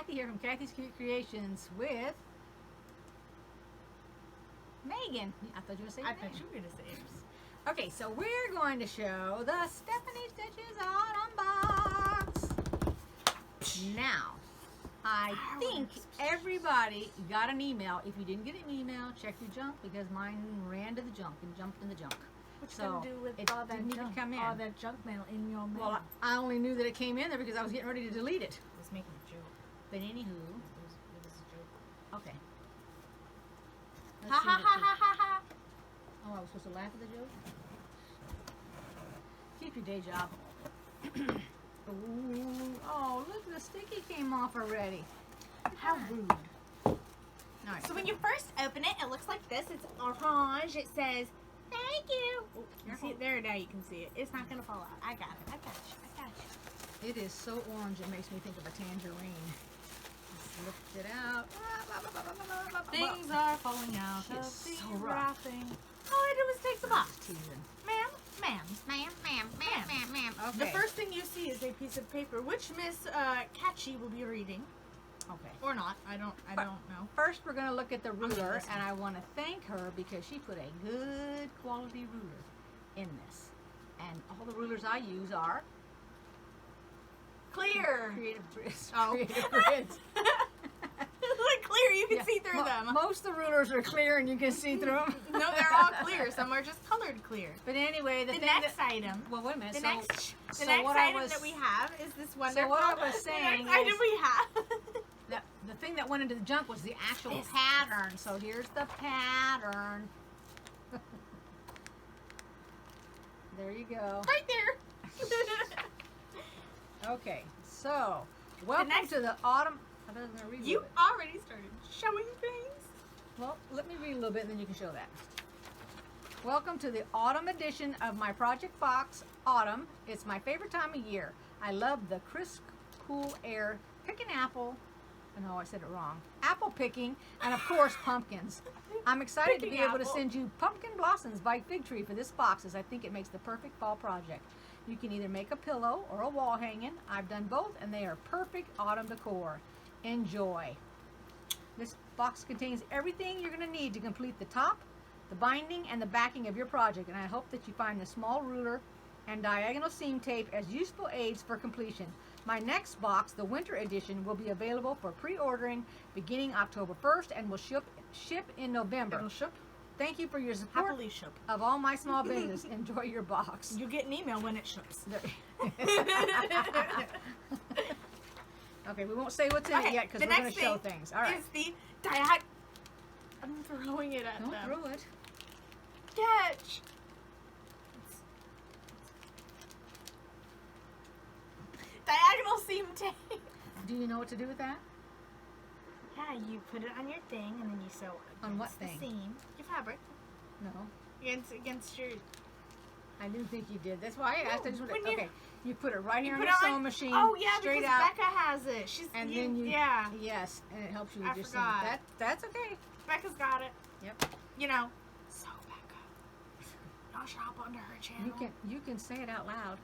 Kathy here from Kathy's Cute Creations with Megan. I thought you were saying I Megan. thought you were going to say it. Okay, so we're going to show the Stephanie Stitches Autumn Box. Now, I think everybody got an email. If you didn't get an email, check your junk because mine ran to the junk and jumped in the junk. What's So going to do with it all that didn't even junk, come in. all that junk mail in your mail? Well, I only knew that it came in there because I was getting ready to delete it. I was making a joke. But anywho, It was a joke. okay. Ha ha ha ha ha ha. Oh, I was supposed to laugh at the joke? Keep your day job. Ooh, oh, look, the sticky came off already. How rude. All right. So when you first open it, it looks like this. It's orange. It says, thank you. Oh, you see it there? Now you can see it. It's not going to fall out. I got it. I got you. I got you. It is so orange, it makes me think of a tangerine. Let's lift it out. Things are falling out She of is the so rough. wrapping. All I did was take the box. Teasing. Ma'am. Okay. The first thing you see is a piece of paper, which Miss Catchy will be reading. Okay. Or not. I don't know. First, we're going to look at the ruler, and I want to thank her because she put a good quality ruler in this. And all the rulers I use are Clear. Creative Grids. Oh. Creative Grids. Look clear. You can Yeah, see through them. Most of the rulers are clear, and you can see through them. No, they're all clear. Some are just colored clear. But anyway, the The thing next item. well, wait a minute. The so, next so item what that we have is this wonderful. what I was saying the next item is- we have. the thing that went into the junk was the actual This. pattern. So here's the pattern. There you go. Right there. Okay, so welcome next- to the autumn. I was going to read a You little bit. already started showing things. Well, let me read a little bit and then you can show that. Welcome to the autumn edition of my project box, Autumn. It's my favorite time of year. I love the crisp, cool air, picking apple. No, I said it wrong. Apple picking, and of course, pumpkins. I'm excited to be Picking able to apple. send you pumpkin blossoms by Fig Tree for this box, as I think it makes the perfect fall project. You can either make a pillow or a wall hanging. I've done both, and they are perfect autumn decor. Enjoy. This box contains everything you're going to need to complete the top, the binding, and the backing of your project, and I hope that you find the small ruler and diagonal seam tape as useful aids for completion. My next box, the winter edition, will be available for pre-ordering beginning October 1st and will ship in November. It'll ship. Thank you for your support Happily ship. of all my small business. Enjoy your box. You get an email when it ships. Okay, we won't say what's in it yet because the we're going next to show thing things. All right. is the I'm throwing it at Don't them. throw it. Catch. Diagonal seam tape. Do you know what to do with that? Yeah, you put it on your thing and then you sew it. On what against the thing? seam. Your fabric. No. Against your. I didn't think you did. That's why I asked. I just wanted, when you- okay, you put it right here on put the it on- sewing machine. Oh yeah, straight because out, Becca has it. She's and then you. yeah. Yes, and it helps you I with your seam. forgot. That's okay. Becca's got it. Yep. You know. So Becca, don't shop under her channel. You can say it out loud.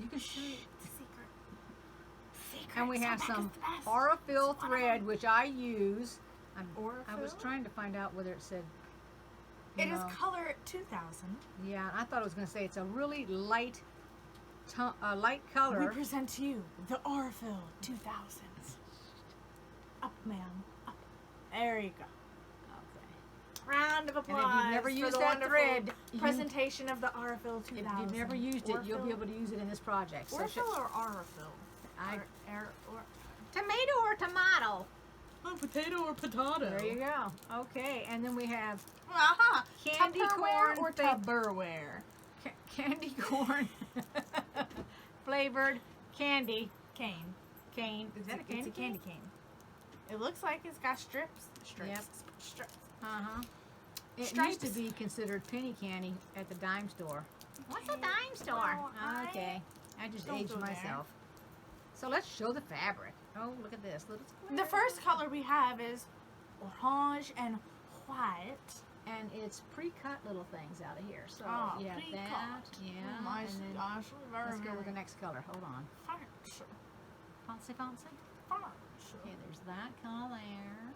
You can say it. It's a secret. Secret. And we So have Becca's some the best. Aurifil It's one of thread, them. which I use. I was Aurifil? trying to find out whether it said. It is no. color 2000. Yeah, I thought it was going to say it's a really light, light color. We present to you the Aurifil 2000s. Up, ma'am. Up. There you go. Okay. Round of applause. And if you've never for used the that wonderful thread, presentation of the Aurifil 2000. If you've never used it, you'll be able to use it in this project. So Aurifil or Aurifil? Or tomato or tomato? potato or potato? There you go. Okay, and then we have Uh-huh. candy Tupperware corn or Tupperware? candy corn flavored candy Cane. cane. Is that a candy It's a candy cane. It looks like it's got strips. Yep. Strips. Uh-huh. It Stripes. used to be considered penny candy at the dime store. What's a Okay. dime store? Well, Okay. I just don't aged go there. myself. So let's show the fabric. Oh, look at this. The first color we have is orange and white. And it's pre-cut little things out of here. So Oh, you have pre-cut. that. Yeah. Oh my and then gosh, let's go with the next color. Hold on. Fancy. Fancy, fancy. Fancy. Okay, there's that color there.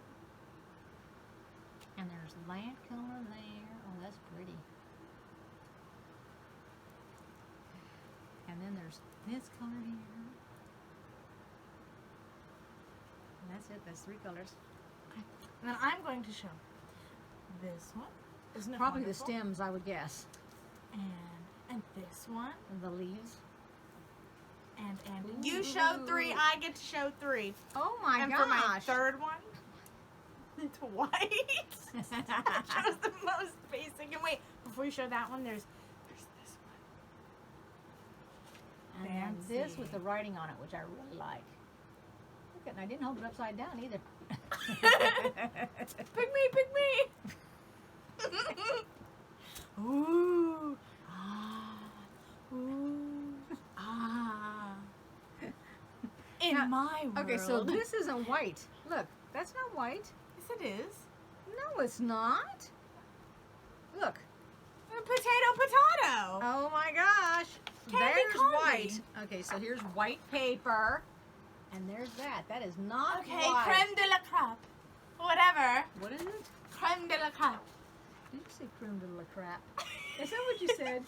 And there's that color there. Oh, that's pretty. And then there's this color here. And that's it. That's 3 colors. Okay. And then I'm going to show this one. Isn't it Probably wonderful? the stems, I would guess. And this one. And the leaves. And you showed 3. I get to show 3. Oh my and gosh. for my third one, it's white. Shows the most basic. And wait, before you show that one, there's this one. And then this Fancy. with the writing on it, which I really like. Look at, and I didn't hold it upside down either. Pick me. Ooh. Ah. Ooh. Ah. In Now, my world. Okay, so this isn't white. Look, that's not white. Yes, it is. No, it's not. Look. Potato. Oh my gosh. Candy There's candy. white. Okay, so here's white paper. And there's that. That is not Okay, white. creme de la crêpe. Whatever. What is it? Creme de la crêpe. Did you say creme de la crap? Is that what you said?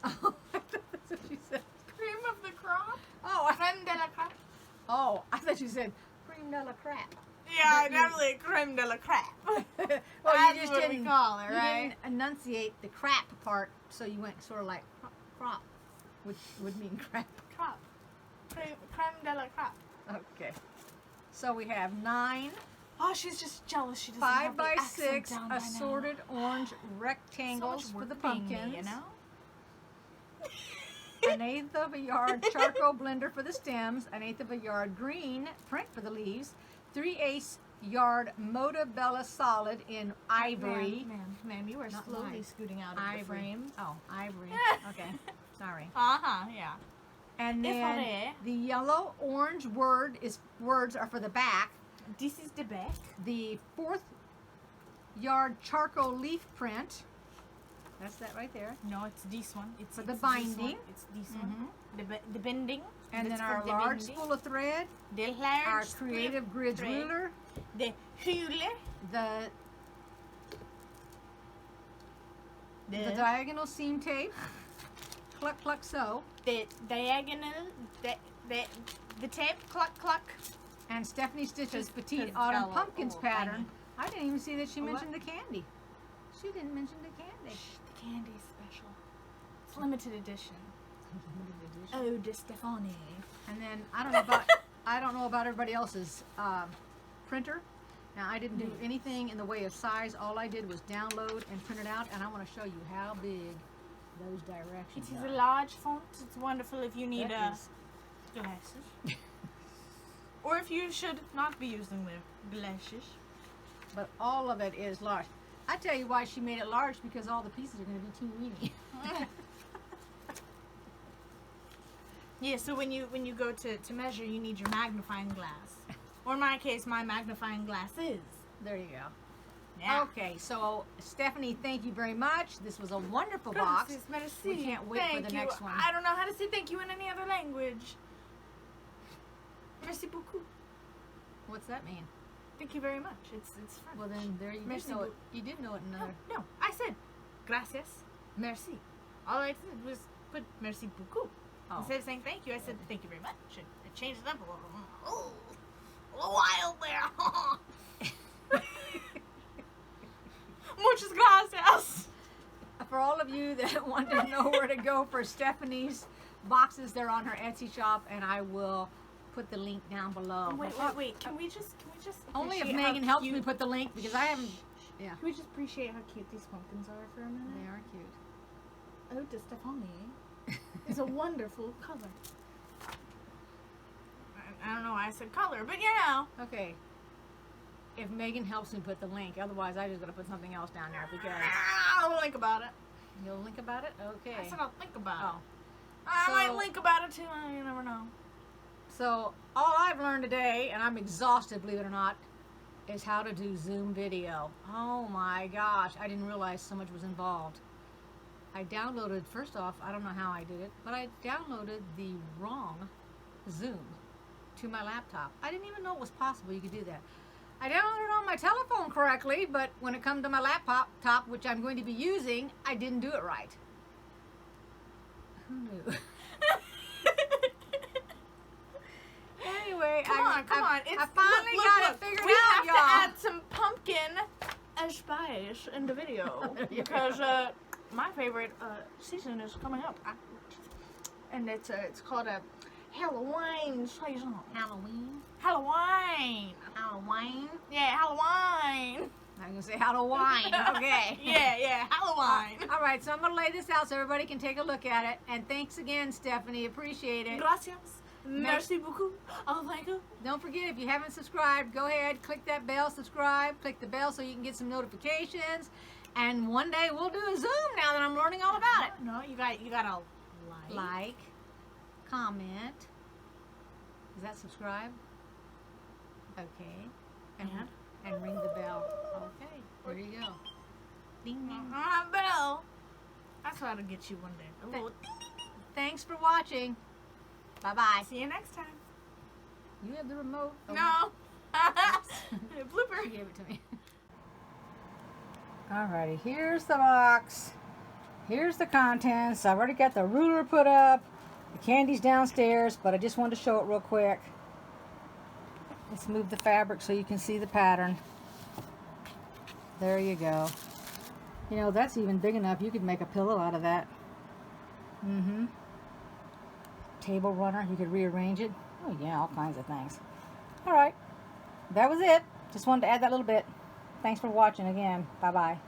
Oh, I thought that's what you said. Cream of the crop. Oh, Creme de la crêpe. I thought you said creme de la crap. Yeah, But you- definitely creme de la crêpe. Well, That's you just what we didn't call it, you right? didn't enunciate the crap part, so you went sort of like crop, which would mean crap. Crop. Creme de la crêpe. Okay. So we have 9 Oh, she's just jealous. She doesn't 5 have the by accent 6 down by now. assorted orange So rectangles much for work the being me, pumpkins. you know? 1/8 of a yard charcoal blender for the stems. 1/8 of a yard green print for the leaves. 3/8 yard Motabella solid in ivory. Ma'am, you are Not slowly mine. scooting out of the Ivory. frames. Oh, ivory. Okay. Sorry. Uh-huh, yeah. And If then I- the yellow orange words are for the back. This is the back. The 4th yard charcoal leaf print. That's that right there. No, it's this one. It's For the it's this one. binding. It's this one. The bending. And That's then for our the large bending. spool of thread. The large Our spool creative of grids thread. ruler. The ruler. The The diagonal seam tape. Cluck cluck sew. the diagonal. The tape. Cluck cluck. And Stephanie Stitch's 'Cause Petite it's Autumn got a Pumpkins little pattern. tiny- I didn't even see that she A what? mentioned the candy. She didn't mention the candy. Shh, the candy is special. It's limited edition. Oh, de Stefani. And then I don't know about everybody else's printer. Now I didn't do anything in the way of size. All I did was download and print it out, and I want to show you how big those It directions is are. a large font. It's wonderful if you need That is- glasses. Or if you should not be using the glasses. but all of it is large. I tell you why she made it large, because all the pieces are going to be teeny weeny. Yeah, so when you go to measure, you need your magnifying glass. Or in my case, my magnifying glass is. There you go. Yeah. Okay, so Stephanie, thank you very much. This was a wonderful box. Gracias, merci. We can't wait for Thank the you. next one. I don't know how to say thank you in any other language. Merci beaucoup. What's that mean? Thank you very much. It's French. Well, then there you did Merci know it. beaucoup. You did know it in No, another. no. I said gracias, merci. All I did was put merci beaucoup. Oh. Instead of saying thank you, I said thank you very much. I changed it up a little. Oh, a little wild there. Muchas gracias. For all of you that want to know where to go for Stephanie's boxes, they're on her Etsy shop, and I will put the link down below. Wait. Can we just Only if appreciate Megan how helps cute- me put the link, because I haven't. Yeah, Can we just appreciate how cute these pumpkins are for a minute? they are cute. Oh, de Stefani is a wonderful color. I don't know why I said color, but you know. Okay. If Megan helps me put the link, otherwise I just gotta put something else down there, because I'll think about it. you'll link about it. Okay. I said I'll think about Oh. it. I So- might think about it too. You never know. So all I've learned today, and I'm exhausted, believe it or not, is how to do Zoom video. Oh my gosh, I didn't realize so much was involved. I downloaded, first off, I don't know how I did it, but I downloaded the wrong Zoom. to my laptop. I didn't even know it was possible you could do that. I downloaded it on my telephone correctly, but when it comes to my laptop, which I'm going to be using, I didn't do it right. Who knew? Anyway, Come on. I finally got it figured we out, have y'all. to add some pumpkin and spice in the video because my favorite season is coming up, and it's called a Halloween season. Halloween? Halloween. Halloween? Yeah, Halloween. I'm going to say Halloween. Okay. yeah, Halloween. All right, so I'm going to lay this out so everybody can take a look at it. And thanks again, Stephanie. Appreciate it. Gracias. Merci beaucoup. Oh, thank you. Don't forget, if you haven't subscribed, go ahead, click that bell, subscribe, click the bell so you can get some notifications. And one day we'll do a Zoom now that I'm learning all about it. No, you gotta Like, comment. Is that subscribe? Okay. And ring the bell. Okay, there you go. Ding, ding. Bell. That's how to get you one day. A little Thanks for watching. Bye-bye. See you next time. You have the remote. Oh, No. Blooper. She gave it to me. Alrighty, here's the box. Here's the contents. I've already got the ruler put up. The candy's downstairs, but I just wanted to show it real quick. Let's move the fabric so you can see the pattern. There you go. You know, that's even big enough. You could make a pillow out of that. Table runner. You could rearrange it. Oh yeah, all kinds of things. Alright. That was it. Just wanted to add that little bit. Thanks for watching again. Bye-bye.